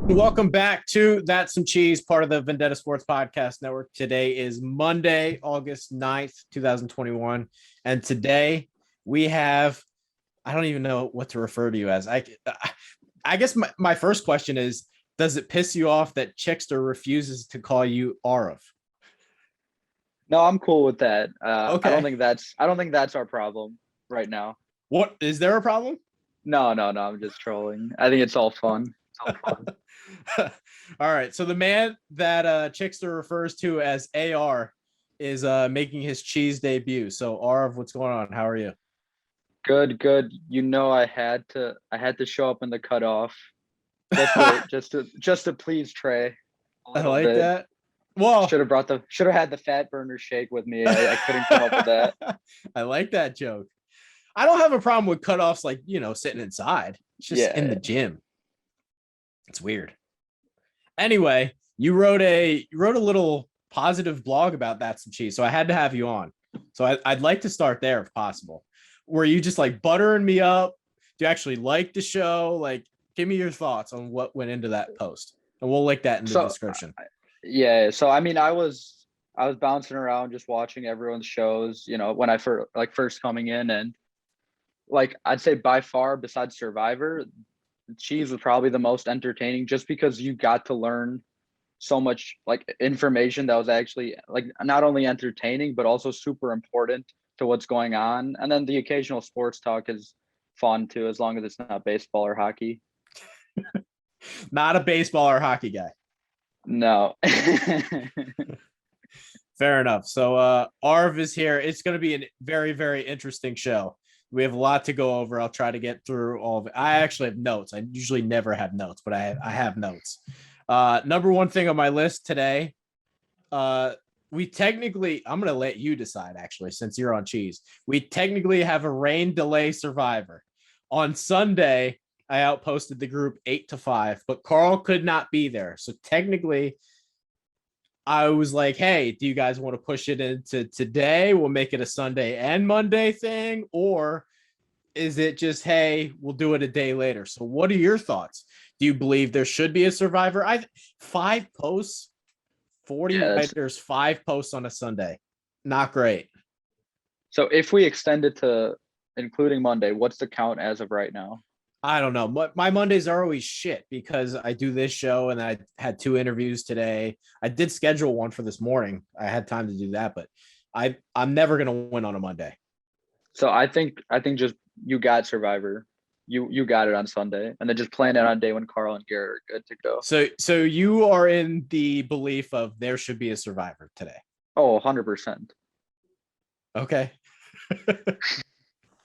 Welcome back to That's Some Cheese, part of the Vendetta Sports Podcast Network. Today is Monday, August 9th, 2021. And today we have, I don't even know what to refer to you as. I guess my first question is, does it piss you off that Chickster refuses to call you Aarav? No, I'm cool with that. I don't Okay. think that's our problem right now. What is there a problem? No. I'm just trolling. I think it's all fun. It's all fun. All right. So the man that Chickster refers to as AR is making his cheese debut. So Aarav, what's going on? How are you? Good. I had to show up in the cutoff just to I just to please Trey a little like bit. that. Well, Should have had the fat burner shake with me. I couldn't come up with that. I like that joke. I don't have a problem with cutoffs like, sitting inside. It's just in the Yeah. gym. It's weird. Anyway, you wrote a little positive blog about that some cheese. So I had to have you on. So I'd like to start there if possible. Were you just like buttering me up? Do you actually like the show? Like, give me your thoughts on what went into that post. And we'll link that in the So description. yeah. So I mean, I was bouncing around just watching everyone's shows. When I first coming in, and like I'd say by far besides Survivor, Cheese was probably the most entertaining just because you got to learn so much like information that was actually like not only entertaining but also super important to what's going on. And then the occasional sports talk is fun too, as long as it's not baseball or hockey. Not a baseball or hockey guy. No. Fair enough. So Arv is here. It's going to be a very, very interesting show. We have a lot to go over. I'll try to get through all of it. I actually have notes. I usually never have notes, but I have notes. Number one thing on my list today, we technically, I'm going to let you decide actually, since you're on cheese. We technically have a rain delay survivor. On Sunday, I outposted the group 8-5, but Carl could not be there. So technically, I was like, hey, do you guys want to push it into today? We'll make it a Sunday and Monday thing. Or is it just, hey, we'll do it a day later? So what are your thoughts? Do you believe there should be a survivor? Five posts, 40 Yeah, that's, writers, five posts on a Sunday. Not great. so if we extend it to including Monday, what's the count as of right now? I don't know. My Mondays are always shit because I do this show and I had two interviews today. I did schedule one for this morning. I had time to do that, but I'm never gonna win on a Monday. So I think just you got Survivor. You got it on Sunday, and then just plan it on day when Carl and Garrett are good to go. So you are in the belief of there should be a survivor today. Oh, 100%. Okay.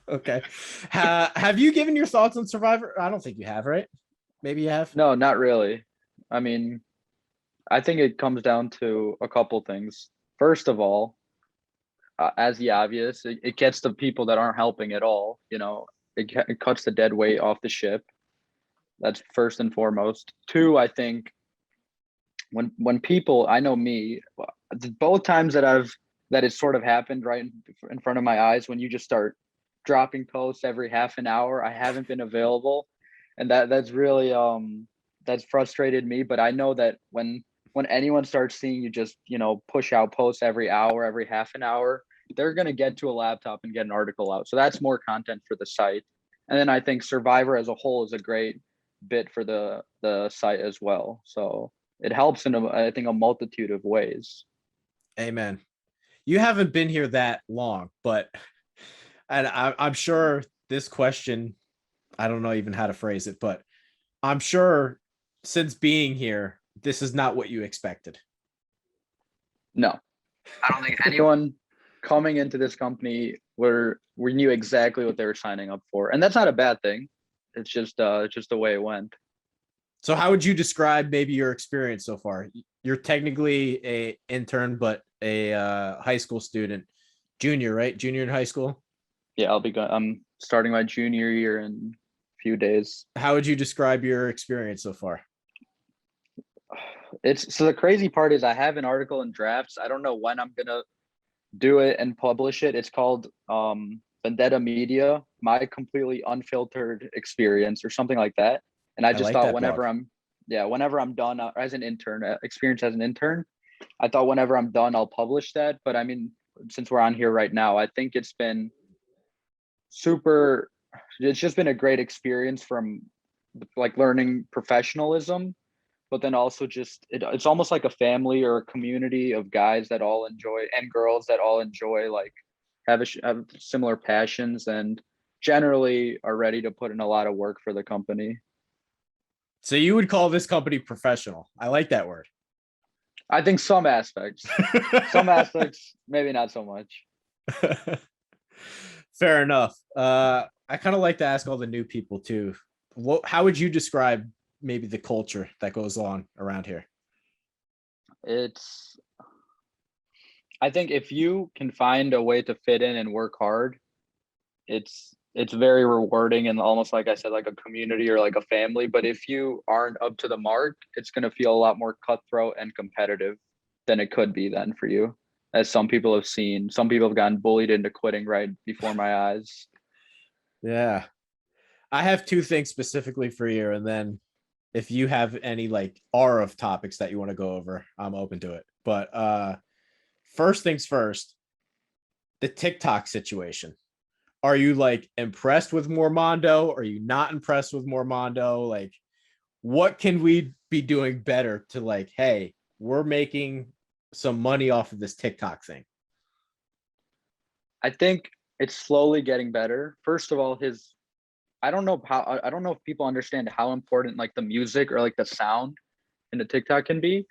Okay. Have you given your thoughts on Survivor? I don't think you have, right? Maybe you have. No, not really. I mean, I think it comes down to a couple things. First of all, as the obvious, it gets the people that aren't helping at all. It cuts the dead weight off the ship. That's first and foremost. Two, I think when people, I know me, both times that it's sort of happened right in front of my eyes, when you just start dropping posts every half an hour, I haven't been available, and that's really that's frustrated me. But I know that when anyone starts seeing you just push out posts every hour, every half an hour, they're going to get to a laptop and get an article out. So that's more content for the site. And then I think Survivor as a whole is a great bit for the site as well. So it helps in I think a multitude of ways. Amen. You haven't been here that long, but and I'm sure this question, I don't know even how to phrase it, but I'm sure since being here, this is not what you expected. No, I don't think anyone coming into this company we knew exactly what they were signing up for, and that's not a bad thing. It's just the way it went. So how would you describe maybe your experience so far? You're technically a intern, but a high school student, junior, right? Junior in high school. Yeah, I'm starting my junior year in a few days. How would you describe your experience so far? It's so the crazy part is I have an article in drafts. I don't know when I'm gonna do it and publish it. It's called Vendetta Media, my completely unfiltered experience or something like that. And I I just like thought that blog. whenever I'm yeah, whenever I'm done as an intern, experience as an intern, I thought whenever I'm done, I'll publish that. But I mean, since we're on here right now, I think it's been super, it's just been a great experience from like learning professionalism, but then also just it's almost like a family or a community of guys that all enjoy and girls that all enjoy like have similar passions and generally are ready to put in a lot of work for the company. So you would call this company professional. I like that word. I think some aspects, maybe not so much. Fair enough. I kind of like to ask all the new people too. How would you describe maybe the culture that goes on around here? It's, I think if you can find a way to fit in and work hard, it's very rewarding and almost like I said, like a community or like a family. But if you aren't up to the mark, it's going to feel a lot more cutthroat and competitive than it could be then for you. As some people have seen, some people have gotten bullied into quitting right before my eyes. Yeah. I have two things specifically for you, and then if you have any like R of topics that you want to go over, I'm open to it. But first things first, the TikTok situation. Are you like impressed with Mormondo? Are you not impressed with Mormondo? Like, what can we be doing better to like, hey, we're making some money off of this TikTok thing? I think it's slowly getting better. First of all, his I don't know if people understand how important like the music or like the sound in the TikTok can be.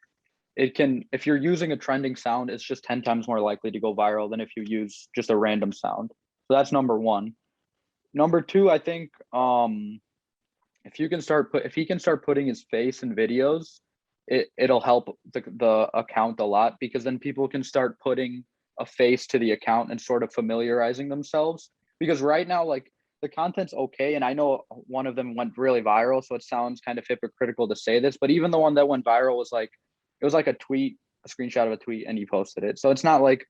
It can, if you're using a trending sound, it's just 10 times more likely to go viral than if you use just a random sound. So that's number one. Number two, I think if you can start put if he can start putting his face in videos, it'll help the account a lot because then people can start putting a face to the account and sort of familiarizing themselves. Because right now, like the content's okay, and I know one of them went really viral, so it sounds kind of hypocritical to say this, but even the one that went viral was like it was like a tweet, a screenshot of a tweet, and he posted it. So it's not like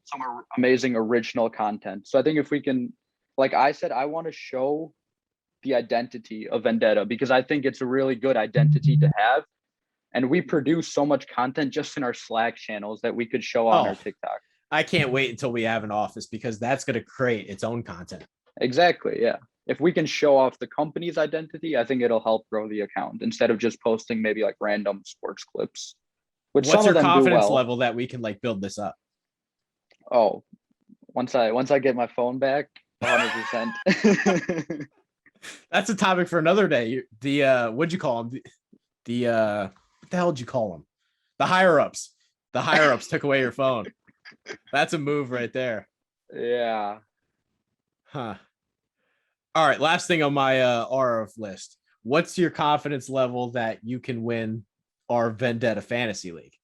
some amazing original content. So I think if we can, like I said, I want to show the identity of Vendetta because I think it's a really good identity to have. And we produce so much content just in our Slack channels that we could show on our Oh, TikTok. I can't wait until we have an office because that's going to create its own content. Exactly. Yeah. If we can show off the company's identity, I think it'll help grow the account instead of just posting maybe like random sports clips, which What's some of your them do confidence well. level that we can like build this up? Oh, once I get my phone back, 100%. That's a topic for another day. The what'd you call them? The what the hell did you call them? The higher ups. The higher ups took away your phone. That's a move right there. Yeah. Huh. All right. Last thing on my RF list. What's your confidence level that you can win our Vendetta Fantasy League?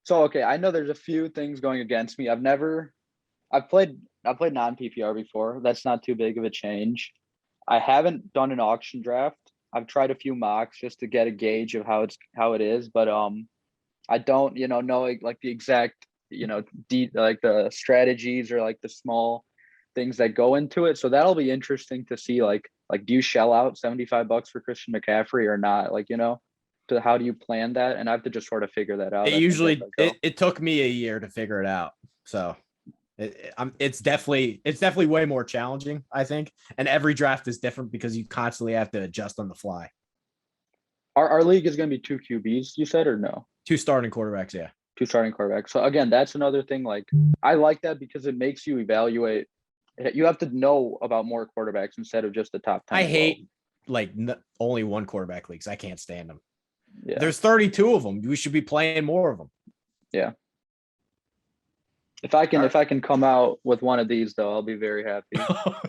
So okay, I know there's a few things going against me. I've played non PPR before. That's not too big of a change. I haven't done an auction draft. I've tried a few mocks just to get a gauge of how it is, but I don't know like the exact like the strategies or like the small things that go into it. So that'll be interesting to see like do you shell out $75 for Christian McCaffrey or not? Like to how do you plan that? And I have to just sort of figure that out. It I think as usually I go. it took me a year to figure it out. So it's definitely way more challenging, I think. And every draft is different because you constantly have to adjust on the fly. Our league is going to be two QBs, you said, or no? Two starting quarterbacks, yeah. Two starting quarterbacks. So again, that's another thing. Like I like that because it makes you evaluate. You have to know about more quarterbacks instead of just the top 10 I or 12. hate like only one quarterback leagues. I can't stand them. Yeah. There's 32 of them. We should be playing more of them. Yeah. If I can come out with one of these though, I'll be very happy.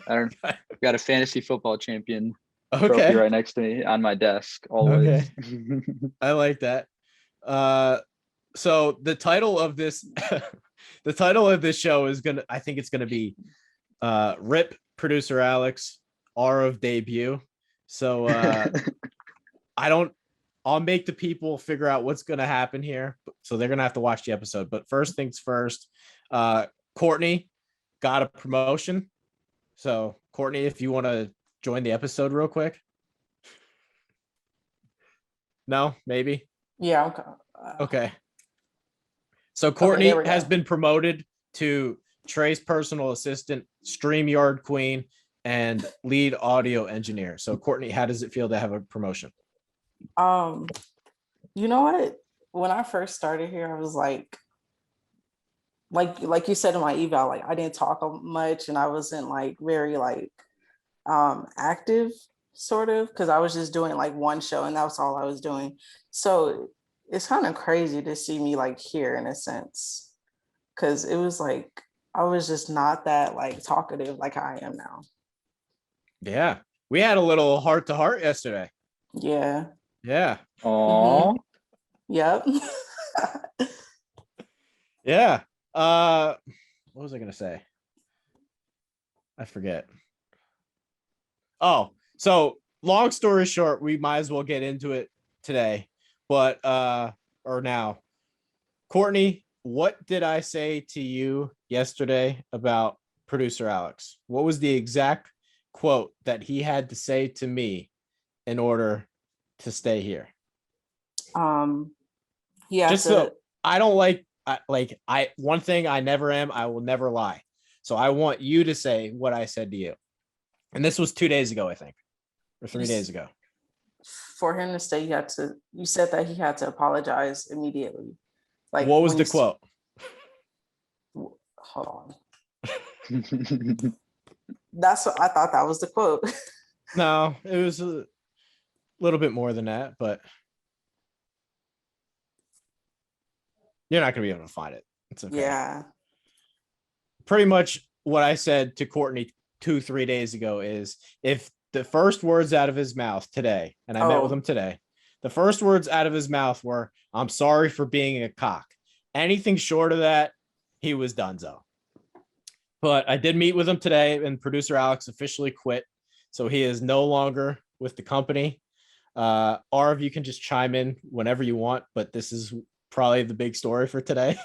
I don't got a fantasy football champion trophy Okay. right next to me on my desk always. Okay. I like that. So the title of this the title of this show is I think it's gonna be Rip Producer Alex R of debut. So I don't I'll make the people figure out what's gonna happen here. So they're gonna have to watch the episode. But first things first, Courtney got a promotion. So Courtney, if you want to join the episode real quick. No, maybe. Yeah. Okay. So Okay, there Courtney we has go. been promoted to Trey's personal assistant, StreamYard queen, and lead audio engineer. So Courtney, how does it feel to have a promotion? Um, you know what? When I first started here, I was like you said in my eval, like I didn't talk much and I wasn't like very like active sort of because I was just doing like one show and that was all I was doing. So it's kind of crazy to see me like here in a sense because it was like I was just not that like talkative like I am now. Yeah. We had a little heart to heart yesterday. Yeah. Yeah. Oh, Yep. Yeah. What was I gonna say? I forget. Oh, so long story short, we might as well get into it today. But or now. Courtney, what did I say to you yesterday about producer Alex? What was the exact quote that he had to say to me in order to stay here? You have Just so to. I don't like one thing I never am, I will never lie. So I want you to say what I said to you. And this was 2 days ago, I think, or 3 days ago. For him to stay, you said that he had to apologize immediately. Like What was when the quote? hold on. That's what I thought that was the quote. No, it was a little bit more than that, but you're not going to be able to find it. It's okay. Yeah. Pretty much what I said to Courtney 2-3 days ago is if the first words out of his mouth today, and I met with him today, the first words out of his mouth were, "I'm sorry for being a cock." Anything short of that, he was donezo. But I did meet with him today, and producer Alex officially quit. So he is no longer with the company. Aarav, you can just chime in whenever you want, but this is probably the big story for today.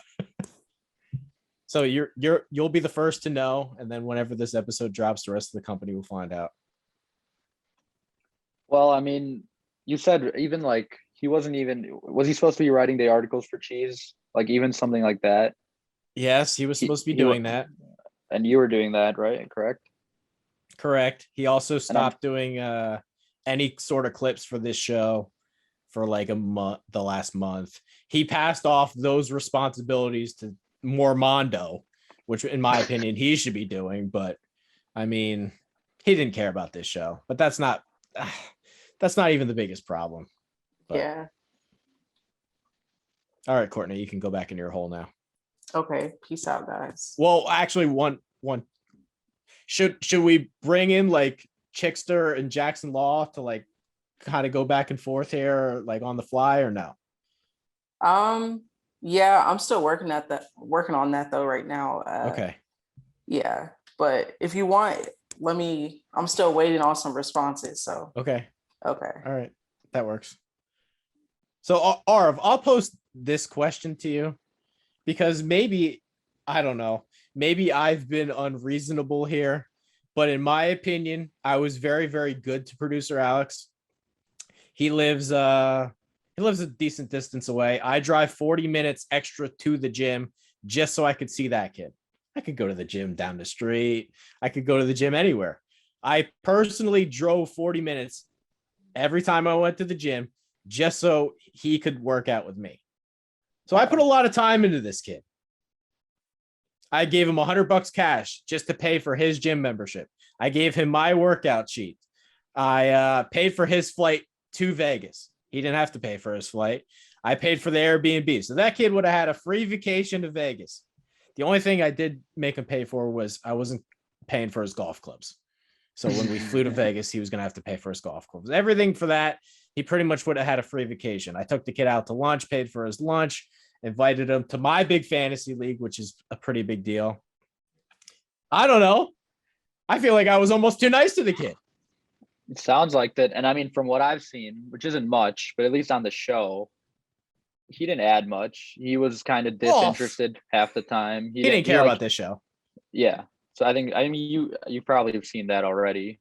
So you'll be the first to know, and then whenever this episode drops, the rest of the company will find out. well, I mean, you said even like was he supposed to be writing the articles for Cheese? Like even something like that. Yes, he was He, supposed to be he, wa- doing that. and you were doing that, right? Correct. Correct. He also And I'm stopped doing any sort of clips for this show for like a month, the last month. He passed off those responsibilities to Mormondo, which in my opinion he should be doing, but I mean, he didn't care about this show. But that's not even the biggest problem. But Yeah. all right, Courtney, you can go back in your hole now. Okay. Peace out, guys. Well, actually, one should we bring in like Chickster and Jackson Law to like kind of go back and forth here, like on the fly, or no? Yeah, I'm still working on that though right now. Okay. Yeah, but if you want, I'm still waiting on some responses. So Okay. okay. All right. That works. So Aarav, I'll post this question to you because maybe, I don't know, maybe I've been unreasonable here, but in my opinion, I was very, very good to producer Alex. He lives a decent distance away. I drive 40 minutes extra to the gym just so I could see that kid. I could go to the gym down the street. I could go to the gym anywhere. I personally drove 40 minutes every time I went to the gym just so he could work out with me. So I put a lot of time into this kid. I gave him $100 cash just to pay for his gym membership. I gave him my workout sheet. I paid for his flight to Vegas. He didn't have to pay for his flight. I paid for the Airbnb. So that kid would have had a free vacation to Vegas. The only thing I did make him pay for was I wasn't paying for his golf clubs. So when we flew to Vegas, he was going to have to pay for his golf clubs. Everything for that, he pretty much would have had a free vacation. I took the kid out to lunch, paid for his lunch, invited him to my big fantasy league, which is a pretty big deal. I don't know. I feel like I was almost too nice to the kid. It sounds like that. And I mean, from what I've seen, which isn't much, but at least on the show, he didn't add much. He was kind of disinterested half the time. He didn't care about this show. Yeah. So I mean, you probably have seen that already.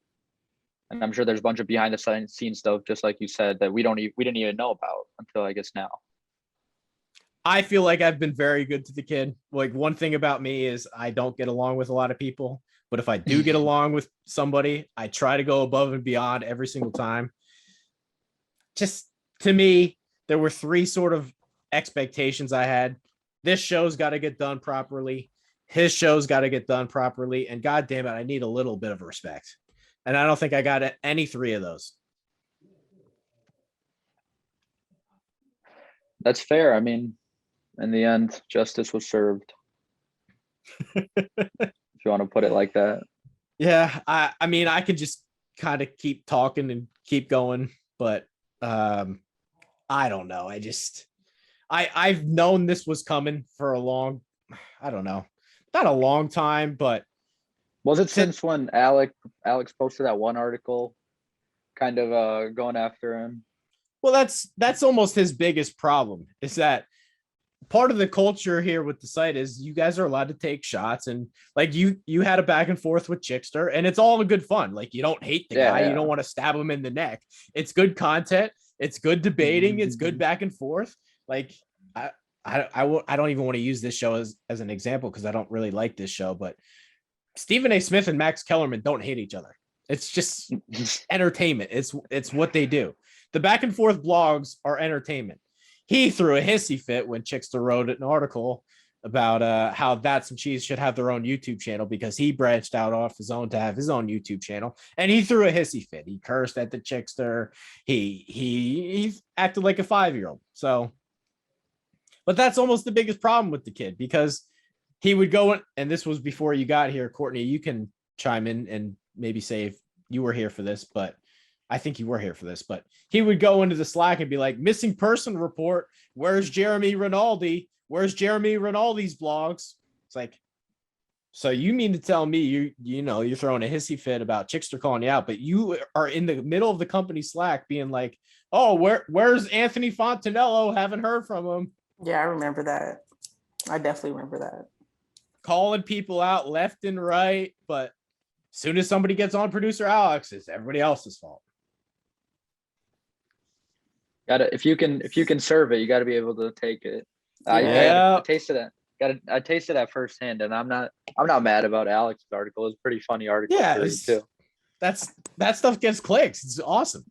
And I'm sure there's a bunch of behind the scenes stuff, just like you said, that we didn't even know about until I guess now. I feel like I've been very good to the kid. Like one thing about me is I don't get along with a lot of people, but if I do get along with somebody, I try to go above and beyond every single time. Just to me, there were three sort of expectations I had. This show's got to get done properly. His show's got to get done properly. And God damn it, I need a little bit of respect. And I don't think I got any three of those. That's fair. I mean, in the end, justice was served. If you want to put it like that. Yeah, I mean, I could just kind of keep talking and keep going, but I don't know. I've known this was coming for I don't know, not a long time, but was it since when Alex posted that one article kind of going after him? Well, that's almost his biggest problem is that part of the culture here with the site is you guys are allowed to take shots, and like you had a back and forth with Chickster, and it's all good fun. Like you don't hate the guy, you don't want to stab him in the neck. It's good content, it's good debating, it's good back and forth. Like I don't even want to use this show as an example because I don't really like this show, but Stephen A. Smith and Max Kellerman don't hate each other. It's just entertainment. It's what they do. The back and forth blogs are entertainment. He threw a hissy fit when Chickster wrote an article about how That's and Cheese should have their own YouTube channel because he branched out off his own to have his own YouTube channel, and he threw a hissy fit. He cursed at the Chickster. He acted like a 5-year-old. So, but that's almost the biggest problem with the kid because he would go, and this was before you got here, Courtney. You can chime in and maybe say if you were here for this, but I think you were here for this, but he would go into the Slack and be like, missing person report. Where's Jeremy Rinaldi? Where's Jeremy Rinaldi's blogs? It's like, so you mean to tell me you're throwing a hissy fit about Chickster calling you out, but you are in the middle of the company Slack being like, oh, where's Anthony Fontanello? Haven't heard from him. Yeah, I remember that. I definitely remember that. Calling people out left and right, but as soon as somebody gets on producer Alex, it's everybody else's fault. If you can serve it, you got to be able to take it. Yeah. I tasted it. I tasted that firsthand, and I'm not mad about Alex's article. It's a pretty funny article. Yeah, too. That stuff gets clicks. It's awesome.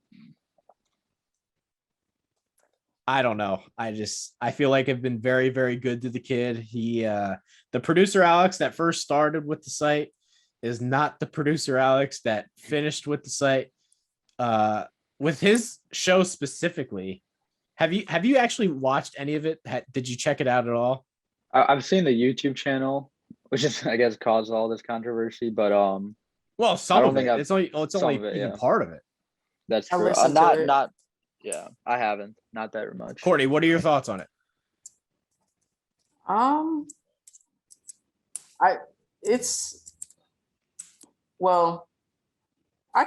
I don't know. I feel like I've been very, very good to the kid. The producer Alex that first started with the site is not the producer Alex that finished with the site. With his show specifically, have you actually watched any of it? Did you check it out at all? I've seen the YouTube channel, which is I guess caused all this controversy, but well, some of it. It's only even part of it. That's true. Not yeah, I haven't. Not that much. Courtney, what are your thoughts on it? I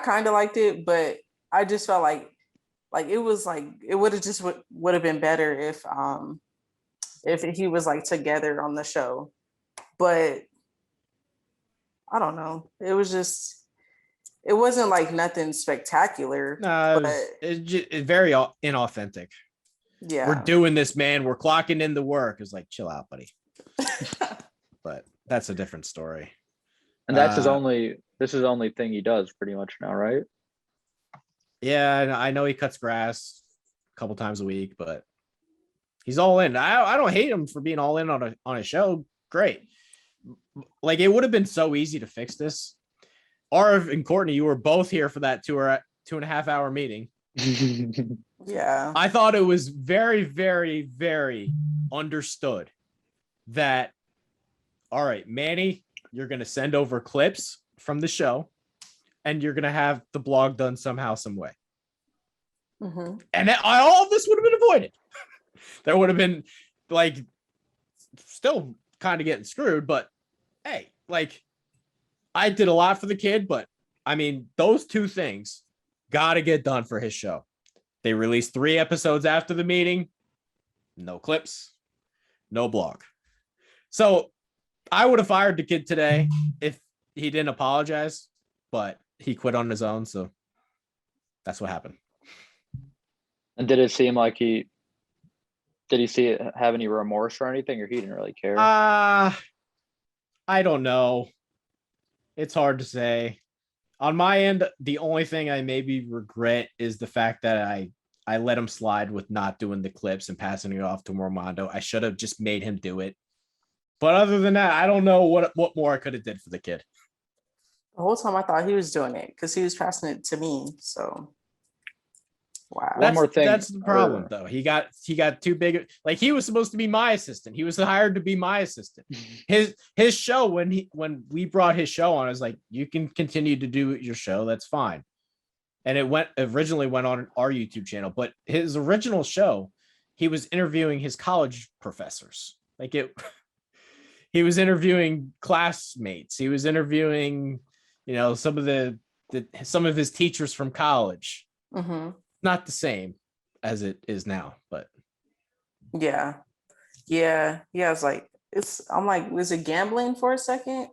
kind of liked it, but I just felt like it was like it would have been better if he was like together on the show. But I don't know. It wasn't like nothing spectacular. No, it's very inauthentic. Yeah, we're doing this, man. We're clocking in the work. It's like, chill out, buddy. But that's a different story. And that's this is the only thing he does pretty much now, right? Yeah, I know he cuts grass a couple times a week, but he's all in. I don't hate him for being all in on a show. Great. Like it would have been so easy to fix this. Aarav and Courtney, you were both here for that 2.5 hour meeting. Yeah. I thought it was very, very, very understood that, all right, Manny, you're going to send over clips from the show and you're going to have the blog done somehow, some way. Mm-hmm. And all of this would have been avoided. There would have been like still kind of getting screwed, but hey, like I did a lot for the kid, but I mean, those two things got to get done for his show. They released 3 episodes after the meeting. No clips, no blog. So I would have fired the kid today if he didn't apologize, but he quit on his own. So That's what happened. And did it seem like did he have any remorse or anything, or he didn't really care? I don't know. It's hard to say. On my end, the only thing I maybe regret is the fact that I let him slide with not doing the clips and passing it off to Romando. I should have just made him do it. But other than that, I don't know what more I could have did for the kid. The whole time I thought he was doing it because he was passing it to me. So wow. One more thing. That's the problem, though. He got too big. Like, he was supposed to be my assistant. He was hired to be my assistant. His show, when we brought his show on, I was like, you can continue to do your show. That's fine. And it originally went on our YouTube channel, but his original show, he was interviewing his college professors. He was interviewing classmates. He was interviewing, some of his teachers from college. Mm-hmm. Not the same as it is now, but yeah. It's like I'm like, was it gambling for a second?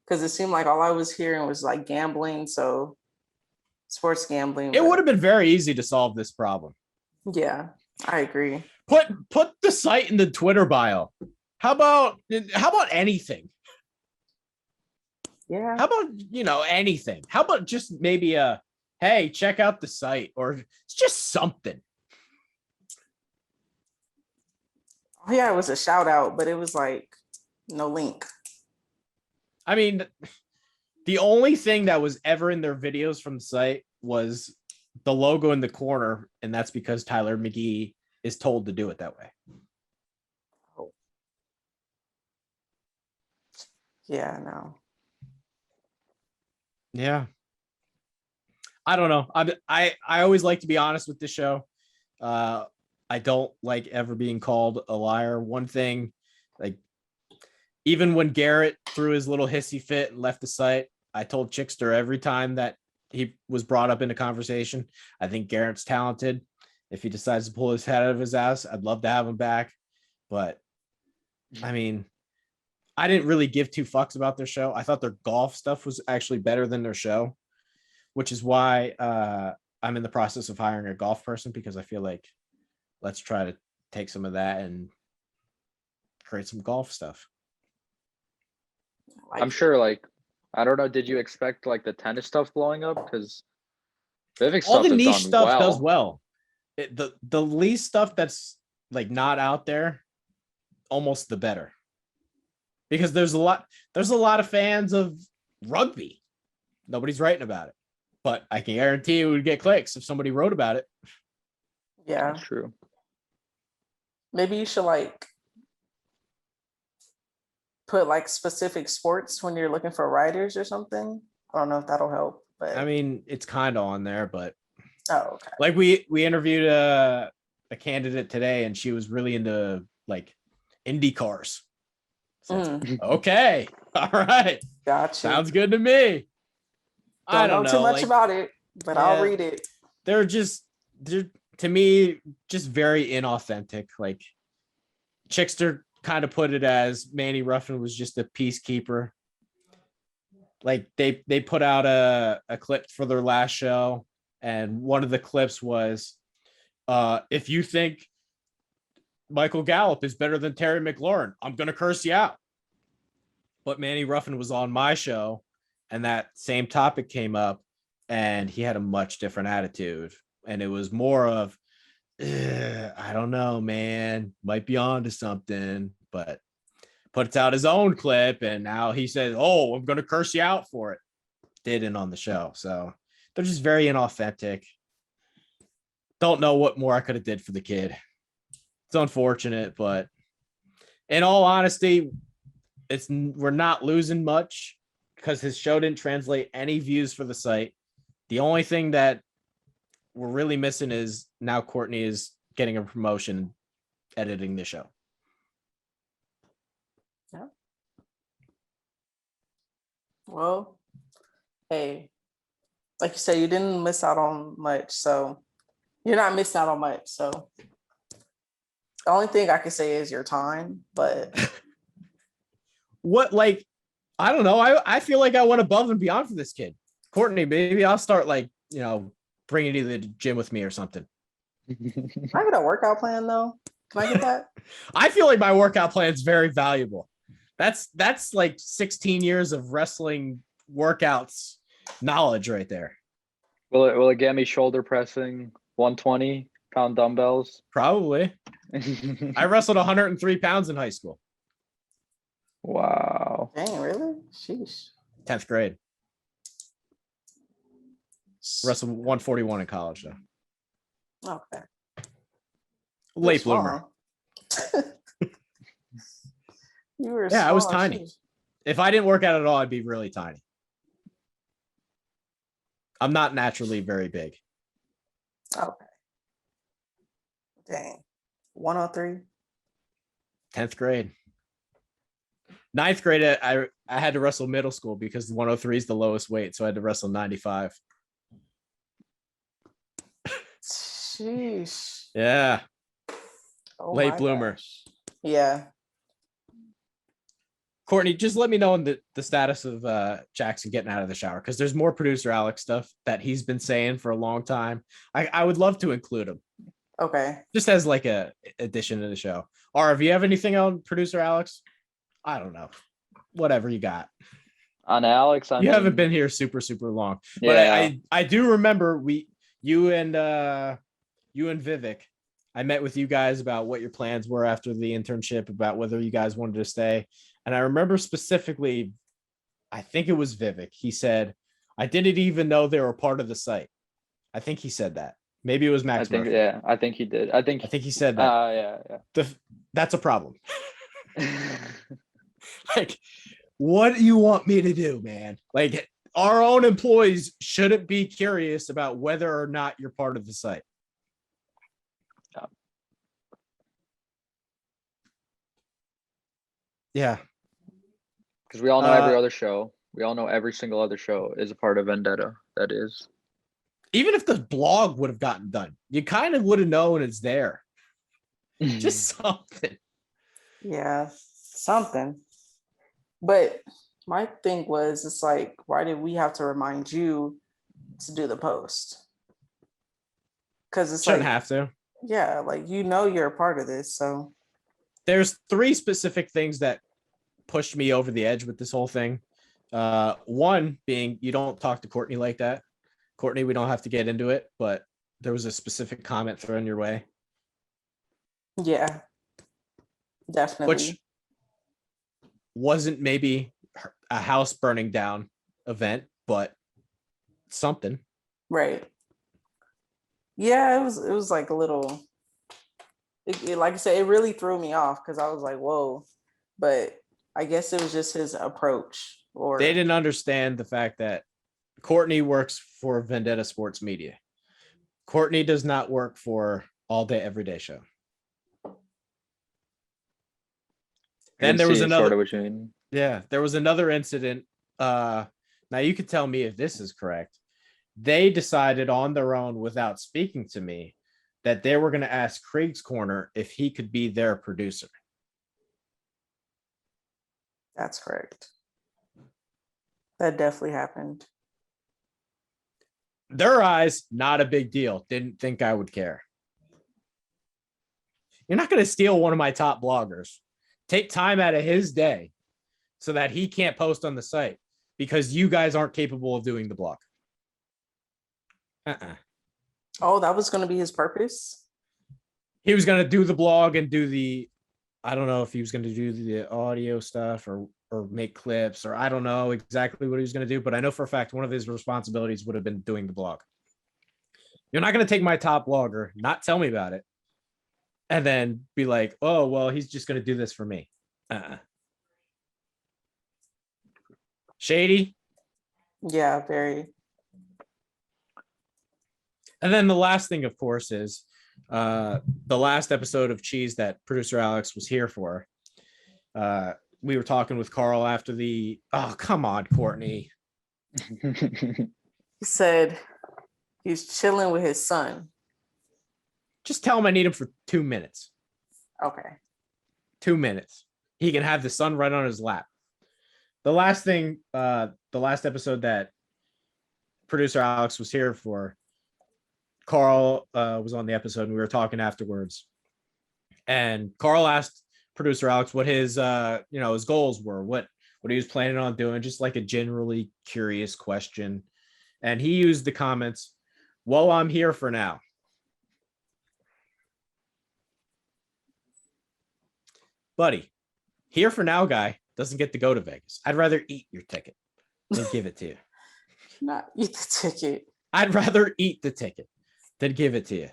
Because it seemed like all I was hearing was like gambling. So sports gambling. It would have been very easy to solve this problem. Yeah, I agree. Put the site in the Twitter bio. How about anything? Yeah. How about, anything? How about just maybe hey, check out the site, or it's just something. Oh yeah, it was a shout out, but it was like no link. I mean, the only thing that was ever in their videos from the site was the logo in the corner, and that's because Tyler McGee is told to do it that way. Oh. Yeah, no. Yeah. I don't know. I always like to be honest with this show. I don't like ever being called a liar. One thing, like, even when Garrett threw his little hissy fit and left the site, I told Chickster every time that he was brought up in a conversation, I think Garrett's talented. If he decides to pull his head out of his ass, I'd love to have him back. But I mean, I didn't really give two fucks about their show. I thought their golf stuff was actually better than their show, which is why I'm in the process of hiring a golf person, because I feel like let's try to take some of that and create some golf stuff. I'm sure, like, I don't know, did you expect like the tennis stuff blowing up? Because Vivek All stuff the has niche done stuff well. does well. The least stuff that's like not out there, almost the better. Because there's a lot of fans of rugby. Nobody's writing about it. But I can guarantee it would get clicks if somebody wrote about it. Yeah. That's true. Maybe you should like put like specific sports when you're looking for writers or something. I don't know if that'll help, but I mean, it's kind of on there, but okay. Like we interviewed a candidate today, and she was really into like Indy cars. So okay, all right, Gotcha. sounds good to me. I don't know too much about it, but yeah, I'll read it. They're to me just very inauthentic. Like, Chickster kind of put it as Manny Ruffin was just a peacekeeper. Like, they put out a clip for their last show, and one of the clips was, if you think Michael Gallup is better than Terry McLaurin, I'm going to curse you out. But Manny Ruffin was on my show, and that same topic came up, and he had a much different attitude. And it was more of, I don't know, man, might be on to something, but puts out his own clip, and now he says, oh, I'm going to curse you out for it. Didn't on the show. So they're just very inauthentic. Don't know what more I could have did for the kid. It's unfortunate, but in all honesty, we're not losing much because his show didn't translate any views for the site. The only thing that we're really missing is now Courtney is getting a promotion, editing the show. Yeah. Well, hey, like you said, you didn't miss out on much, so you're not missing out on much. So the only thing I can say is your time, but what, like, I don't know. I feel like I went above and beyond for this kid. Courtney, maybe I'll start, like, bring you to the gym with me or something. Can I get a workout plan though? Can I get that? I feel like my workout plan is very valuable. That's like 16 years of wrestling workouts knowledge right there. Will it get me shoulder pressing 120-pound dumbbells? Probably. I wrestled 103 pounds in high school. Wow. Dang, really? Sheesh. 10th grade. Wrestled 141 in college though. Okay. Late bloomer. You were Yeah, I was small, tiny. sheesh. If I didn't work out at all, I'd be really tiny. I'm not naturally very big. Okay. Dang. 103. 10th grade. 9th grade, I had to wrestle middle school because 103 is the lowest weight. So I had to wrestle 95. Sheesh. Yeah. Oh Late my bloomer. gosh. Yeah. Courtney, just let me know on the status of Jackson getting out of the shower, because there's more producer Alex stuff that he's been saying for a long time. I would love to include him Okay. just as like a addition to the show. Or if you have anything on producer Alex, I don't know, whatever you got. On Alex, You haven't been here super long, but Yeah. I do remember you and Vivek. I met with you guys about what your plans were after the internship, about whether you guys wanted to stay. And I remember specifically, I think it was Vivek. He said, I didn't even know they were part of the site. I think he said that. Maybe it was Max Murphy. Yeah, I think he did. I think he said that. Yeah. That's a problem. Like, what do you want me to do, man? Like, our own employees shouldn't be curious about whether or not you're part of the site. Yeah. Because we all know every other show. We all know every single other show is a part of Vendetta. That is. Even if the blog would have gotten done, you kind of would have known it's there. Just something. Yeah, something. But my thing was, it's like, why did we have to remind you to do the post? Because it's Shouldn't like, have to. Yeah, like, you know, you're a part of this. So There's 3 specific things that pushed me over the edge with this whole thing. One being, you don't talk to Courtney like that. Courtney, we don't have to get into it, but there was a specific comment thrown your way. yeah, definitely. Which wasn't maybe a house burning down event, but something. Right. Yeah, it was like a little, like I said, it really threw me off because I was like, whoa. But I guess it was just his approach. Or They didn't understand the fact that Courtney works for Vendetta Sports Media. Courtney does not work for All Day Everyday Show. Then there was another. Sort of what you mean. Yeah, there was another incident. Now you could tell me if this is correct. They decided on their own, without speaking to me, that they were going to ask Craig's Corner if he could be their producer. That's correct. That definitely happened. Their eyes, not a big deal. Didn't think I would care. You're not going to steal one of my top bloggers. Take time out of his day so that he can't post on the site because you guys aren't capable of doing the blog. Oh, that was going to be his purpose? He was going to do the blog and do the, I don't know if he was going to do the audio stuff or make clips, or I don't know exactly what he was going to do, but I know for a fact one of his responsibilities would have been doing the blog. You're not going to take my top blogger, not tell me about it, and then be like, oh, well, he's just going to do this for me. Shady. Yeah, very. And then the last thing, of course, is the last episode of Cheese that producer Alex was here for. We were talking with Carl after the, oh, come on, Courtney. He said he's chilling with his son. Just tell him I need him for 2 minutes. Okay. 2 minutes. He can have the son right on his lap. The last thing, the last episode that producer Alex was here for, Carl was on the episode and we were talking afterwards. And Carl asked producer Alex what his his goals were, what he was planning on doing, just like a generally curious question. And he used the comments, "Well, I'm here for now." Buddy, here for now guy doesn't get to go to Vegas. I'd rather eat your ticket than give it to you. Not eat the ticket. I'd rather eat the ticket than give it to you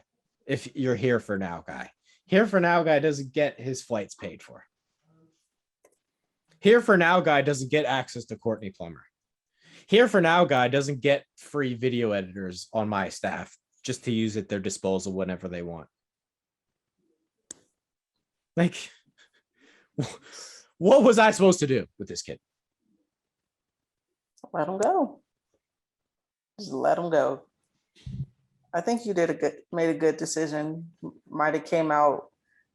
if you're here for now guy. Here for now guy doesn't get his flights paid for. Here for now guy doesn't get access to Courtney Plumer. Here for now guy doesn't get free video editors on my staff just to use at their disposal whenever they want. Like, what was I supposed to do with this kid? Let him go. Just let him go. I think you made a good decision. Might have came out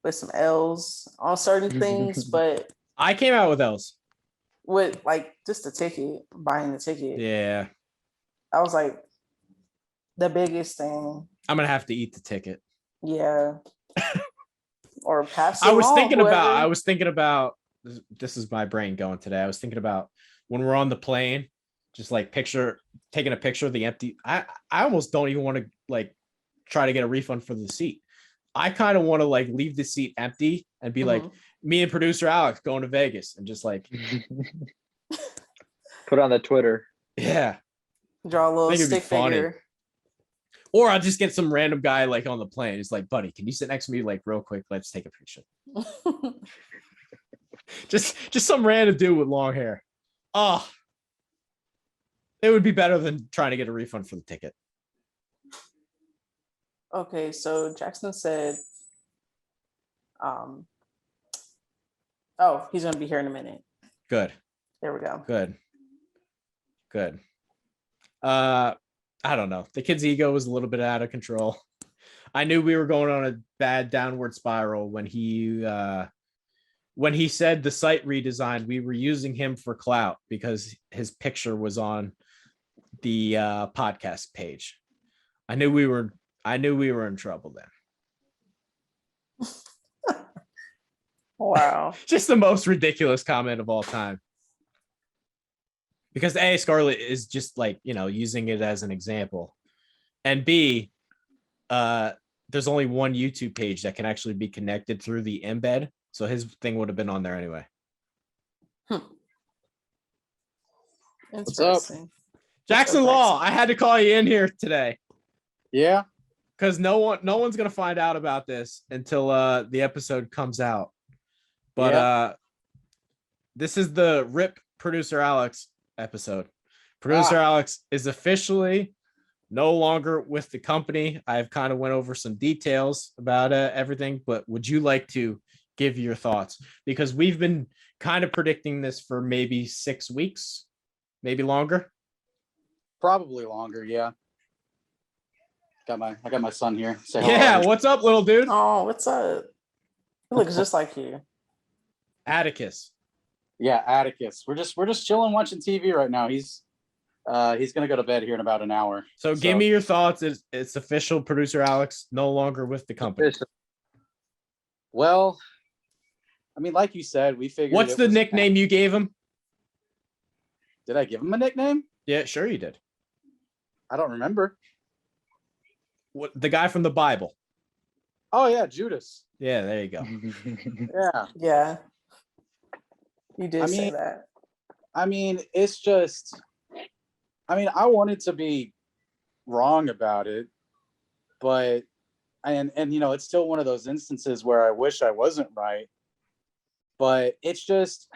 with some L's on certain things, but I came out with L's. With like just the ticket, buying the ticket. Yeah. I was like the biggest thing. I'm gonna have to eat the ticket. Yeah. Or pass. I was thinking about this is my brain going today. I was thinking about when we're on the plane, just like taking a picture of the empty. I almost don't even want to like try to get a refund for the seat. I kind of want to like leave the seat empty and be like, me and producer Alex going to Vegas and just like put on the Twitter. Yeah. Draw a little stick figure. Or I'll just get some random guy like on the plane. It's like, buddy, can you sit next to me like real quick? Let's take a picture. just some random dude with long hair. Oh, it would be better than trying to get a refund for the ticket. Okay, so Jackson said, he's gonna be here in a minute. Good. There we go. Good. I don't know. The kid's ego was a little bit out of control. I knew we were going on a bad downward spiral when he said the site redesign, we were using him for clout because his picture was on the podcast page. I knew we were in trouble then. Wow. Just the most ridiculous comment of all time. Because A, Scarlett is just like, using it as an example. And B, there's only one YouTube page that can actually be connected through the embed. So his thing would have been on there anyway. What's up? Jackson Law, I had to call you in here today. Yeah. Because no one's gonna find out about this until the episode comes out. But this is the RIP Producer Alex episode. Producer Alex is officially no longer with the company. I've kind of went over some details about everything, but would you like to give your thoughts? Because we've been kind of predicting this for maybe 6 weeks, maybe longer. Probably longer, yeah. I got my son here. Say hello. What's up, little dude? Oh, what's up? He looks just like you. Atticus. Yeah, Atticus. We're just chilling, watching TV right now. He's gonna go to bed here in about an hour. So give me your thoughts. It's official. Producer Alex no longer with the company. Well, I mean, like you said, we figured. What's the nickname you gave him? Did I give him a nickname? Yeah, sure you did. I don't remember. What, the guy from the Bible? Oh yeah, Judas. Yeah, there you go. Yeah. You did say that. I mean, it's just. I mean, I wanted to be wrong about it, but and it's still one of those instances where I wish I wasn't right. But it's just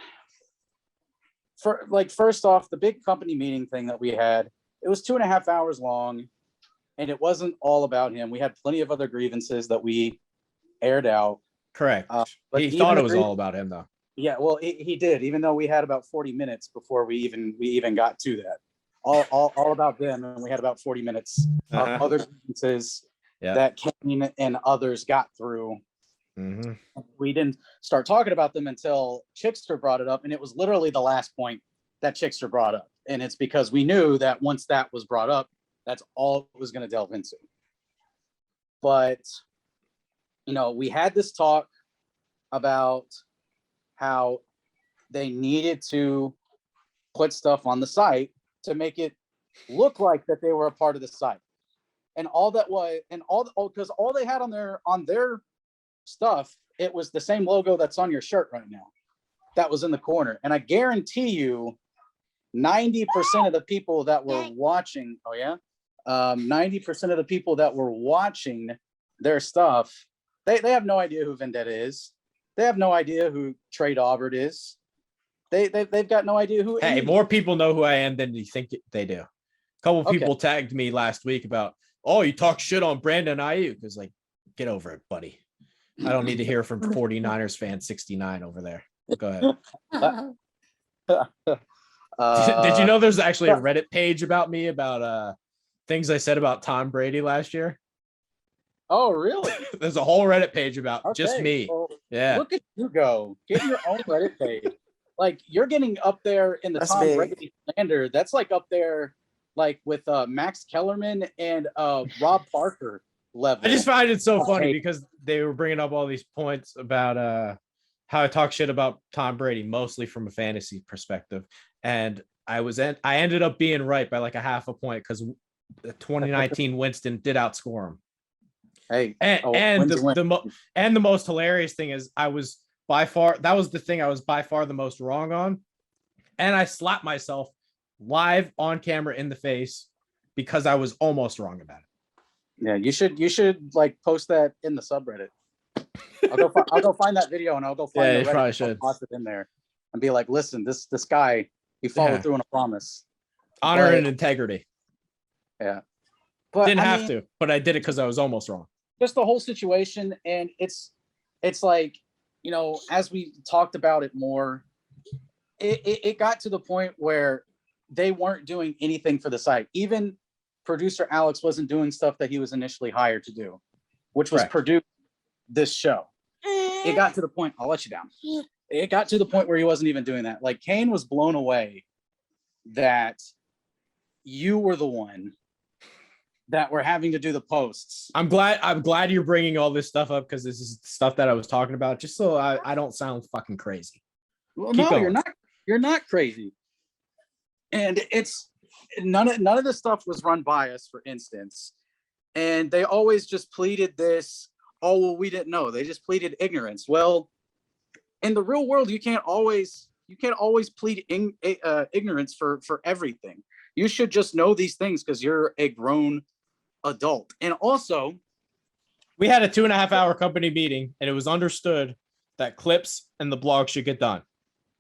first off, the big company meeting thing that we had, it was 2.5 hours long, and it wasn't all about him. We had plenty of other grievances that we aired out. Correct. But he thought it was all about him, though. Yeah, well, he did, even though we had about 40 minutes before we even got to that. All about them, and we had about 40 minutes of other grievances that Kane and others got through. Mm-hmm. We didn't start talking about them until Chickster brought it up, and it was literally the last point that Chickster brought up. And it's because we knew that once that was brought up, that's all it was going to delve into. But we had this talk about how they needed to put stuff on the site to make it look like that they were a part of the site. And all that was, because all they had on their stuff, it was the same logo that's on your shirt right now. That was in the corner. And I guarantee you 90% of the people that were watching, 90% of the people that were watching their stuff, they have no idea who Vendetta is. They have no idea who Trey Daubert is. They've got no idea who. Hey, more people know who I am than you think they do. A couple people tagged me last week about, oh, you talk shit on Brandon Ayuk. Because like, get over it, buddy. I don't need to hear from 49ers fan 69 over there. Go ahead. Did you know there's actually a Reddit page about me about things I said about Tom Brady last year? Oh, really? There's a whole Reddit page about just me. Well, yeah. Look at you go. Get your own Reddit page. Like, you're getting up there in the That's Tom big. Brady slander. That's like up there, like with Max Kellerman and Rob Parker level. I just find it so funny because they were bringing up all these points about how I talk shit about Tom Brady, mostly from a fantasy perspective. And I ended up being right by like a half a point because the 2019 Winston did outscore him. Hey, and the most hilarious thing is that was the thing I was by far the most wrong on. And I slapped myself live on camera in the face because I was almost wrong about it. Yeah, you should like post that in the subreddit. I'll go find that video and I'll go find the Reddit. Probably should. I'll post it in there and be like, listen, this guy, he followed through on a promise. Honor and integrity. Yeah. But Didn't have to, but I did it because I was almost wrong. Just the whole situation, and it's like, as we talked about it more, it got to the point where they weren't doing anything for the site. Even producer Alex wasn't doing stuff that he was initially hired to do, which was produce this show. It got to the point, I'll let you down. It got to the point where he wasn't even doing that. Like, Kane was blown away that you were the one that were having to do the posts. I'm glad you're bringing all this stuff up because this is stuff that I was talking about, just so I don't sound fucking crazy. Well, no, you're not crazy. And it's none of this stuff was run by us, for instance. And they always just pleaded this, oh, well, we didn't know. They just pleaded ignorance. Well, in the real world, you can't always plead ignorance for everything. You should just know these things because you're a grown adult. And also, we had a 2.5-hour company meeting and it was understood that clips and the blog should get done.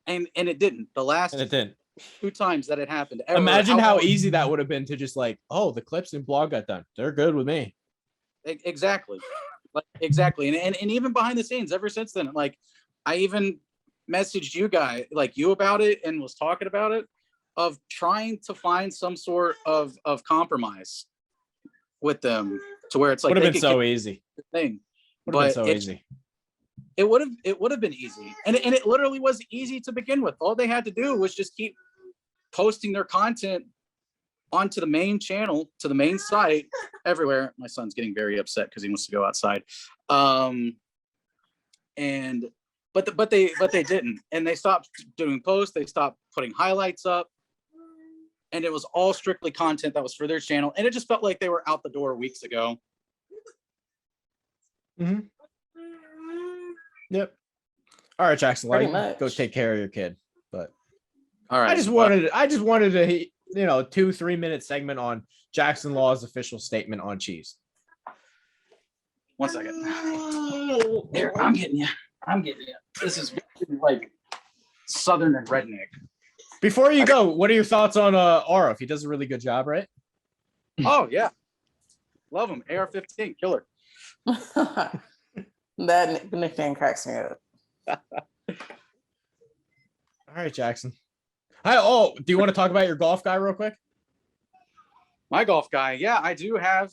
And it didn't. The last 2 times that it happened. Imagine how easy that would have been to just like, oh, the clips and blog got done. They're good with me. Exactly. Exactly. And even behind the scenes, ever since then, like, I even messaged you about it and was talking about it, of trying to find some sort of compromise with them to where it's like, would have been so easy. Thing. Would have been so easy. It would have been easy. And it literally was easy to begin with. All they had to do was just keep posting their content onto the main channel, to the main site, everywhere. My son's getting very upset because he wants to go outside. But they didn't. And they stopped doing posts, they stopped putting highlights up. And it was all strictly content that was for their channel. And it just felt like they were out the door weeks ago. Mm-hmm. Yep. All right, Jackson, go take care of your kid. But all right, I just wanted to 2-3 minute segment on Jackson Law's official statement on cheese. 1 second. There, I'm getting you. This is like Southern and redneck. Before you go, what are your thoughts on Aarav? He does a really good job, right? Oh yeah, love him. AR-15 killer. That nickname cracks me up. All right, Jackson. Do you want to talk about your golf guy real quick? My golf guy, yeah, I do have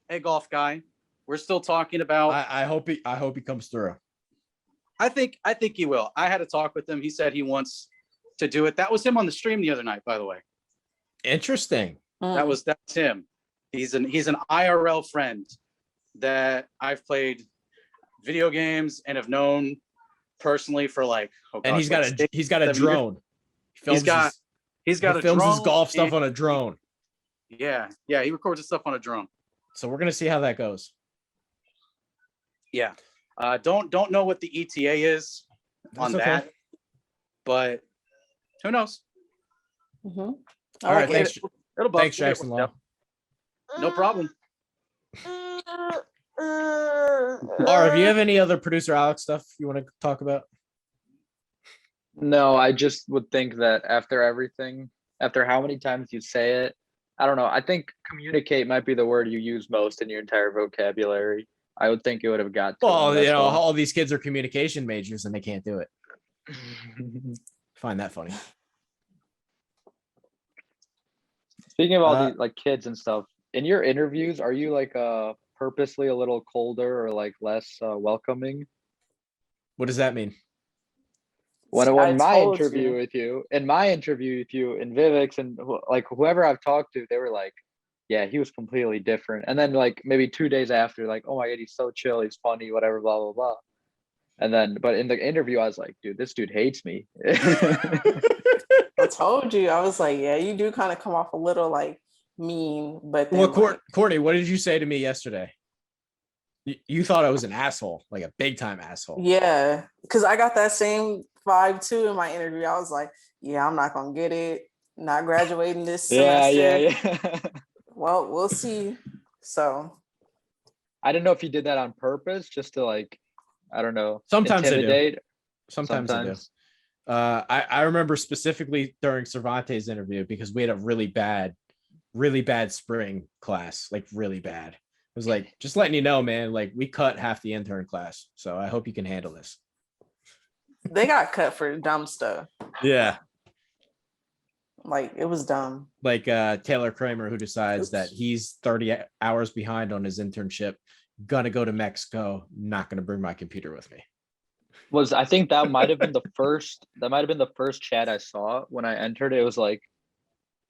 a golf guy. We're still talking about. I hope he comes through. I think he will. I had a talk with him. He said he wants to do it. That was him on the stream the other night, by the way. Interesting. That's him. He's an IRL friend. that I've played video games and have known personally for like, And he's got a 7 years. drone. He's got he a films his drone golf stuff and- on a drone. Yeah, he records his stuff on a drone. So we're gonna see how that goes. Yeah. Don't know what the ETA is on That's okay. that, but who knows? Mhm. I All right, like it. thanks. It'll bust. Thanks, Jackson Law. No problem. Aarav, do you have any other producer Alex stuff you want to talk about? No, I just would think that after everything, after how many times you say it, I don't know. I think communicate might be the word you use most in your entire vocabulary. I would think it would have got to Well, him, that's all. all these kids are communication majors and they can't do it. Find that funny. Speaking of all these like kids and stuff, in your interviews, are you like purposely a little colder or like less welcoming? What does that mean? When I in my told interview you. with you, in Vivek's and like whoever I've talked to, they were like, yeah, he was completely different. And then like maybe 2 days after, like, oh my God, he's so chill, he's funny, whatever, blah, blah, blah. And then, but in the interview, I was like, dude, this dude hates me. I told you. I was like, yeah, you do kind of come off a little like mean, but then, Well, Courtney, what did you say to me yesterday? You thought I was an asshole, like a big time asshole. yeah, because I got that same vibe too in my interview. I was like, yeah, I'm not gonna get it. Not graduating this semester. Yeah. Well, we'll see. So I don't know if he did that on purpose, just to like, I don't know, Sometimes I do. intimidate. Sometimes I do. I remember specifically during Cervantes' interview because we had a really bad spring class, like really bad. It was like, just letting you know, man, like we cut half the intern class. So I hope you can handle this. they got cut for dumb stuff. Yeah. Like it was dumb. Like Taylor Kramer, who decides Oops. that he's 30 hours behind on his internship, gonna go to Mexico, not gonna bring my computer with me. I think that might have been the first chat I saw when I entered. It was like,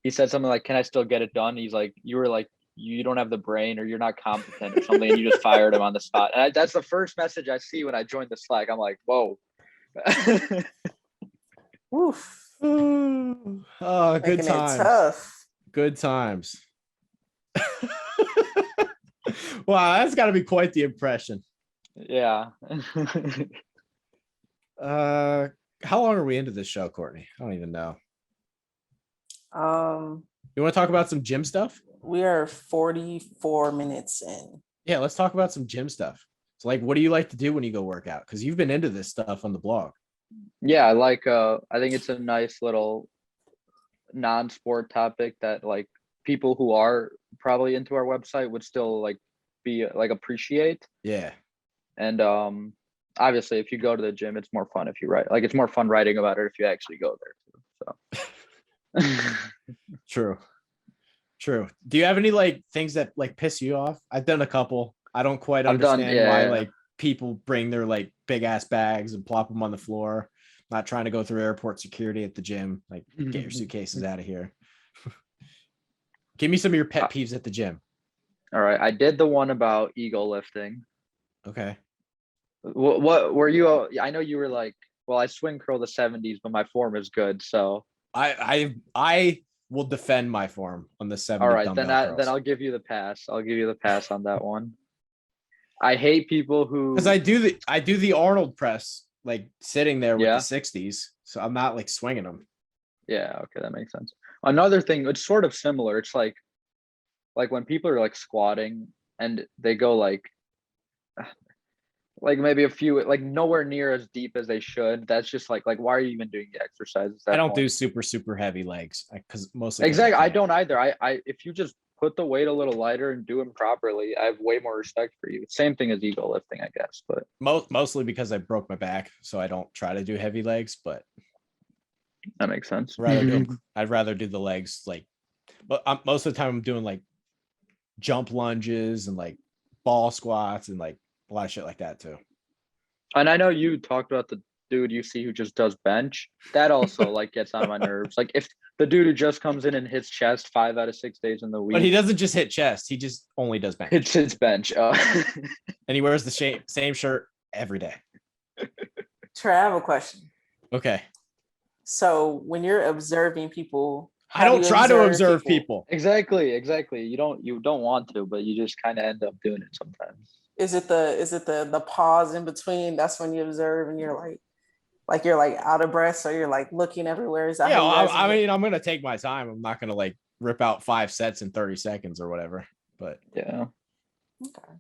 he said something like, can I still get it done? He's like, you were like, you don't have the brain or you're not competent or something. And you just fired him on the spot. And that's the first message I see when I joined the Slack. I'm like, whoa. Oof. Oh, good Making it times. tough. Good times. Wow, that's got to be quite the impression. Yeah. How long are we into this show, Courtney? I don't even know. You want to talk about some gym stuff? We are 44 minutes in. Yeah, let's talk about some gym stuff. So, like, what do you like to do when you go work out? Because you've been into this stuff on the blog. Yeah, I think it's a nice little non-sport topic that like people who are probably into our website would still like be like appreciate. Yeah. And obviously if you go to the gym, it's more fun if you write. Like it's more fun writing about it if you actually go there too. So True. Do you have any like things that like piss you off? I've done a couple. I don't quite understand why like people bring their like big ass bags and plop them on the floor. Not trying to go through airport security at the gym. Like, get your suitcases out of here. Give me some of your pet peeves at the gym. All right, I did the one about ego lifting. Okay. What were you? I know you were like, well, I swing curl the 70s, but my form is good. So I will defend my form on the 70. All right, then I'll give you the pass. I'll give you the pass on that one. I hate people who, because I do the Arnold press like sitting there with the 60s, so I'm not like swinging them. Yeah, okay, that makes sense. Another thing, it's sort of similar. It's like when people are like squatting and they go like maybe a few, like nowhere near as deep as they should. That's just like why are you even doing the exercises? I don't do super heavy legs because mostly exactly. I don't either. I if you just put the weight a little lighter and do them properly, I have way more respect for you. Same thing as ego lifting, I guess, but mostly because I broke my back, so I don't try to do heavy legs. But that makes sense. I'd rather do the legs like, but most of the time I'm doing like jump lunges and like ball squats and like a lot of shit like that too. And I know you talked about the dude you see who just does bench. That also like gets on my nerves. Like if the dude who just comes in and hits chest 5 out of 6 days in the week. But he doesn't just hit chest. He just only does bench. It's his bench. And he wears the same shirt every day. Trey, I have a question. Okay. So when you're observing people, I don't try to observe people. Exactly. You don't want to, but you just kind of end up doing it sometimes. Is it the pause in between? That's when you observe and you're like you're like out of breath, so you're like looking everywhere. Is that Yeah, how you guys I mean, I'm gonna take my time. I'm not gonna like rip out 5 sets in 30 seconds or whatever. But yeah, okay.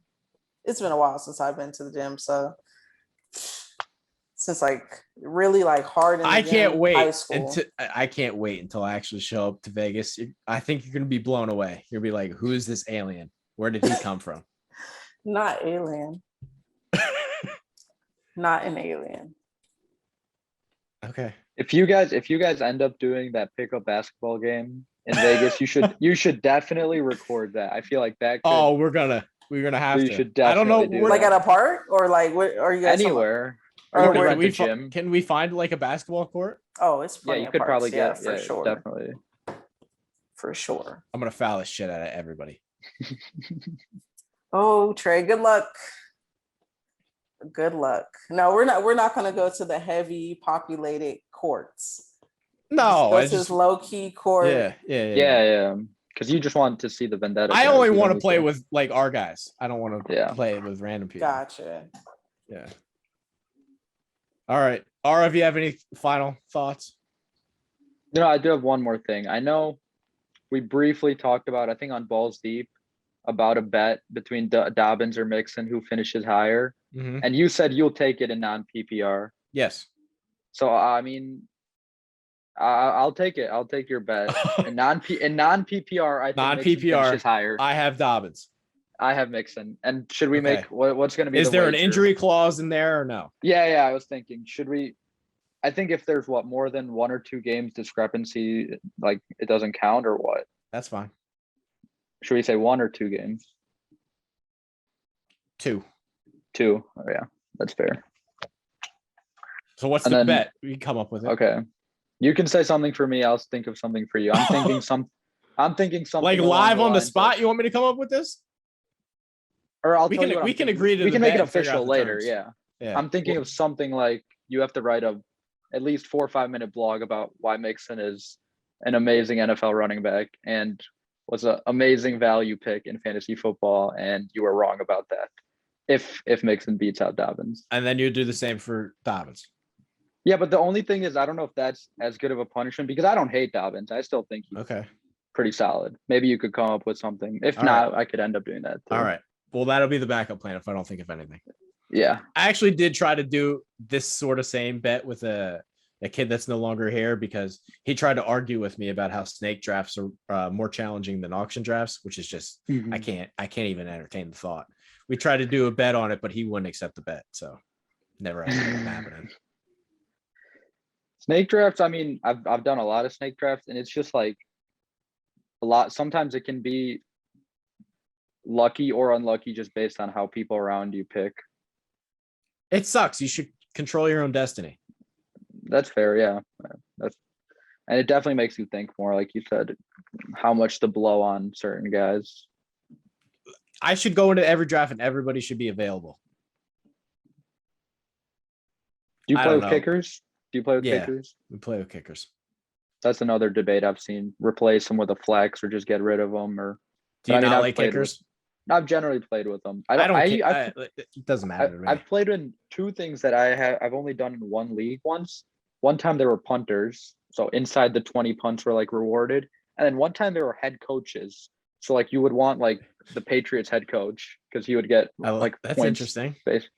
It's been a while since I've been to the gym, so since like really like hard in the I can't gym, wait high school. until I actually show up to Vegas. I think you're gonna be blown away. You're gonna be like, who is this alien? Where did he come from? Not alien. Not an alien. Okay. if you guys end up doing that pickup basketball game in Vegas, you should definitely record that. I feel like that. Oh, we're gonna have you to. should I don't know. definitely do Where, Like that. at a park or like what are you guys talking about? Anywhere. Or Or where- rent a gym. can we find like a basketball court? Oh, it's Yeah, plenty you of could parks. probably Yeah, get for sure. definitely. For sure. I'm gonna foul the shit out of everybody. Oh, Trey, good luck. Good luck. No, we're not gonna go to the heavy populated courts. No, Go I to this just low key court. Yeah. Because you just want to see the Vendetta. I guys, only you want don't to play need to- with like our guys. I don't want to Yeah. play with random people. Gotcha. Yeah. All right. Aarav, if you have any final thoughts? I do have one more thing. I know we briefly talked about, I think on Balls Deep, about a bet between Dobbins or Mixon who finishes higher. Mhm. And you said you'll take it in non-PPR. Yes. So I mean, I'll take it. I'll take your bet. In non-PPR, I think Mixon Non-PPR, finishes higher. I have Dobbins. I have Mixon. And should we Okay. make what's going to be? Is the there an wager? injury clause in there or no? Yeah. I was thinking, should we? I think if there's more than 1 or 2 games discrepancy, like it doesn't count or what? That's fine. Should we say 1 or 2 games? 2. 2. Oh yeah, that's fair. So what's And the then- bet? We can come up with it. Okay. You can say something for me. I'll think of something for you. I'm thinking something. Like along live on the lines spot. of- You want me to come up with this? Or I'll We tell can- you what we I'm can thinking. agree to We the can make bet it and figure out official the later. terms. Yeah. Yeah. I'm thinking of something like you have to write at least 4 or 5 minute blog about why Mixon is an amazing NFL running back and was an amazing value pick in fantasy football, and you were wrong about that. If Mixon beats out Dobbins. And then you do the same for Dobbins. Yeah, but the only thing is I don't know if that's as good of a punishment because I don't hate Dobbins. I still think he's Okay. pretty solid. Maybe you could come up with something. If All not, I could end up doing that too. All right. Well, that'll be the backup plan if I don't think of anything. Yeah. I actually did try to do this sort of same bet with a kid that's no longer here because he tried to argue with me about how snake drafts are more challenging than auction drafts, which is just I can't even entertain the thought. We tried to do a bet on it, but he wouldn't accept the bet, so never ended up happening. Snake drafts, I mean, I've done a lot of snake drafts and it's just like a lot. Sometimes it can be lucky or unlucky just based on how people around you pick. It sucks. You should control your own destiny. That's fair, yeah. And it definitely makes you think more, like you said, how much to blow on certain guys. I should go into every draft and everybody should be available. Do you I play don't with know. kickers? Do you play with Yeah. kickers? We play with kickers. That's another debate I've seen. Replace them with a flex or just get rid of them. Or Do you I mean, not I've like played kickers? I've generally played with them. I don't I've care. It doesn't matter to me. I've played in 2 things that I've only done in 1 league once. One time there were punters, so inside the 20 punts were like rewarded, and then one time there were head coaches. So like you would want like the Patriots head coach because he would get like That's points interesting. based.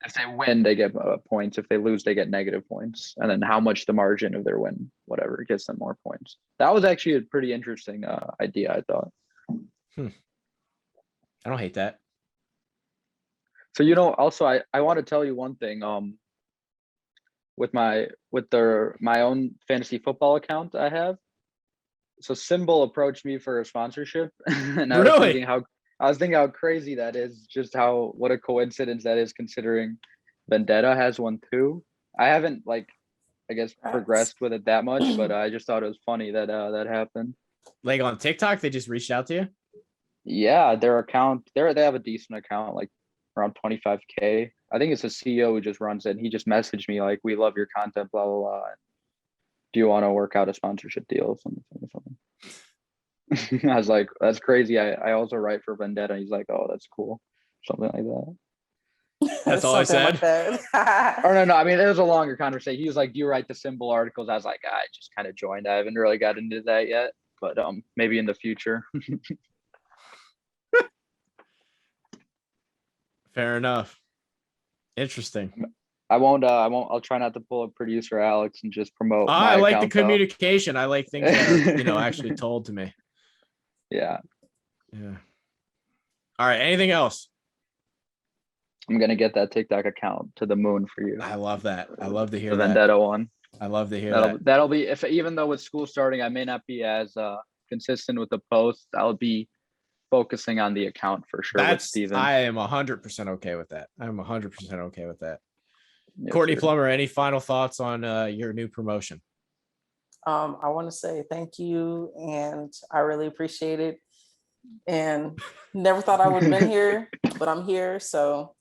If they win, they get points. If they lose, they get negative points, and then how much the margin of their win, whatever, gets them more points. That was actually a pretty interesting idea, I thought. I don't hate that. So also I want to tell you one thing. With my own fantasy football account I have. So Symbol approached me for a sponsorship, and I was thinking how crazy that is. Just what a coincidence that is, considering Vendetta has one too. I haven't I guess, Congrats. progressed with it that much, but I just thought it was funny that that happened. Like on TikTok, they just reached out to you. Yeah, their account, they have a decent account, like around 25K. I think it's the CEO who just runs it. He just messaged me like, "We love your content, blah blah blah. Do you want to work out a sponsorship deal or something?" I was like, "That's crazy. I also write for Vendetta." He's like, "Oh, that's cool," something like that. That's all I Something said. like that. Or no, I mean, it was a longer conversation. He was like, "Do you write the symbol articles?" I was like, "I just kind of joined. I haven't really got into that yet, but maybe in the future." Fair enough. Interesting. I'll try not to pull up producer Alex and just promote my I like the account, though. communication. I like things that are, actually told to me. Yeah, Yeah. All right. Anything else? I'm gonna get that TikTok account to the moon for you. I love that. I love to hear The that. Vendetta one. I love to hear that. That'll be, if even though with school starting, I may not be as consistent with the posts. I'll be focusing on the account for sure with Steven. I am 100% okay with that. I'm 100% okay with that. Yes, Courtney sir. Plumer, any final thoughts on your new promotion? I want to say thank you, and I really appreciate it. And never thought I would have been here, but I'm here. So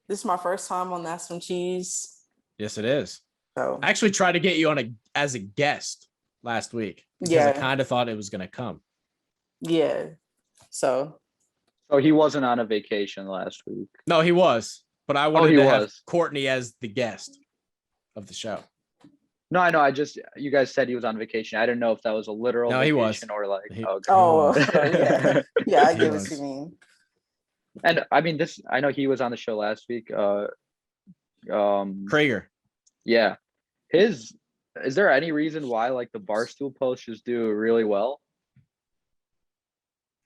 this is my first time on That's Some Cheese. Yes, it is. So I actually tried to get you on as a guest last week because I Yeah. kind of thought it was going to come. yeah. So Oh, he wasn't on a vacation last week. No, he was, but I wanted he to have was. Courtney as the guest of the show. No, I know. You guys said he was on vacation. I didn't know if that was a literal No, he was. vacation or like. He- Okay. oh yeah, I He get what was. you mean. And I mean, I know he was on the show last week. Krieger. Yeah. Is there any reason why like the Barstool posts just do really well?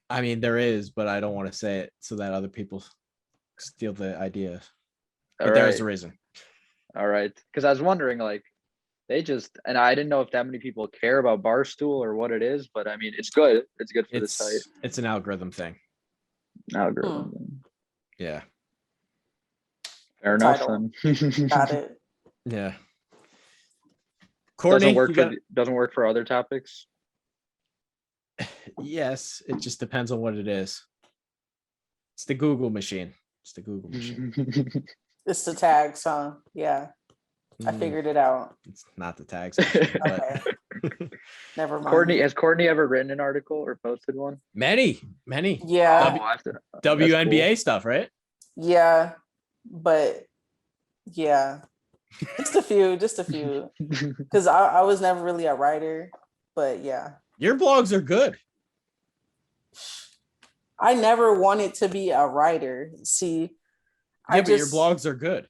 I mean, there is, but I don't want to say it so that other people steal the idea. But there's a reason. All right. Because I was wondering, like, and I didn't know if that many people care about Barstool or what it is, but I mean, it's good. It's good for the site. It's an algorithm thing. Algorithm. Yeah. Fair enough. Title. Then. Got it. Yeah. Courtney, doesn't work for other topics. Yes, it just depends on what it is. It's the Google machine. It's the Google machine. It's the tags, huh? Yeah, I figured it out. It's not the tags. Machine, but Okay. Never mind. Courtney, has Courtney ever written an article or posted one? many. Yeah, WNBA stuff, right? yeah, but yeah, just a few. Because I was never really a writer, but yeah. Your blogs are good. I never wanted to be a writer. See, But your blogs are good.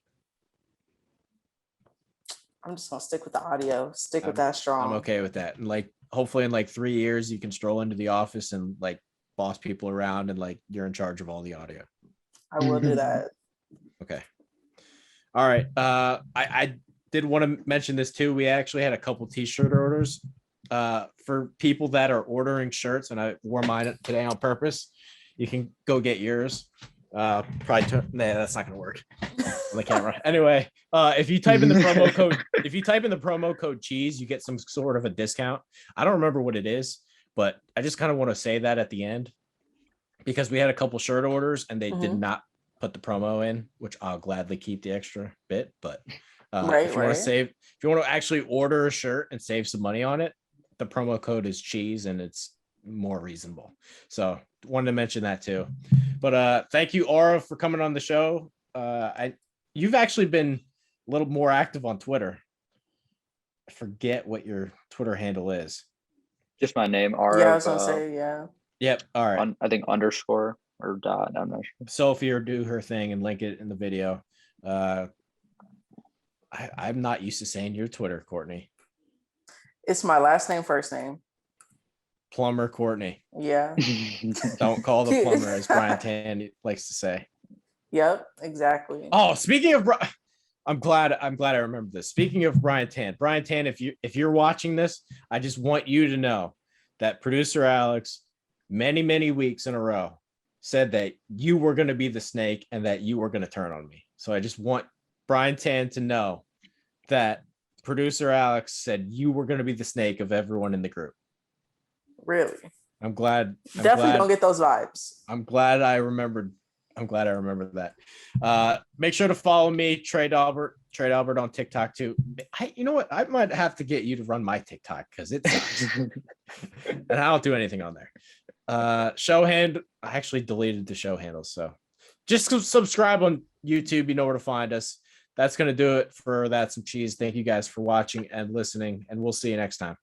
I'm just gonna stick with the audio. Stick with that strong. I'm okay with that. And like, hopefully in like 3 years, you can stroll into the office and like boss people around and like you're in charge of all the audio. I will do that. Okay. All right. I did want to mention this too. We actually had a couple t-shirt orders for people that are ordering shirts, and I wore mine today on purpose. You can go get yours. Nah, that's not gonna work on the camera. Anyway, if you type in the promo code cheese, you get some sort of a discount. I don't remember what it is, but I just kind of want to say that at the end because we had a couple shirt orders and they did not put the promo in, which I'll gladly keep the extra bit. But if you want to actually order a shirt and save some money on it, the promo code is cheese and it's more reasonable. So wanted to mention that too. But thank you, Aarav, for coming on the show. You've actually been a little more active on Twitter. I forget what your Twitter handle is. Just my name, Aarav. Yeah, I was gonna say, yeah. Yep. All right. I think underscore or dot. I'm not sure. Sophie will do her thing and link it in the video. I'm not used to saying your Twitter, Courtney. It's my last name, first name. Plumber Courtney. Yeah. Don't call the plumber, as Brian Tan likes to say. Yep, exactly. Oh, speaking of, I'm glad I remember this. Speaking of Brian Tan, if you're watching this, I just want you to know that producer Alex, many weeks in a row, said that you were going to be the snake and that you were going to turn on me. So I just want Brian Tan to know that producer Alex said you were going to be the snake of everyone in the group. Really? I'm glad. Definitely don't get those vibes. I'm glad I remembered that. Make sure to follow me, Trade Albert on TikTok too. You know what? I might have to get you to run my TikTok because it sucks. And I don't do anything on there. Show hand. I actually deleted the show handles, so just subscribe on YouTube. You know where to find us. That's gonna do it for That's Some Cheese. Thank you guys for watching and listening, and we'll see you next time.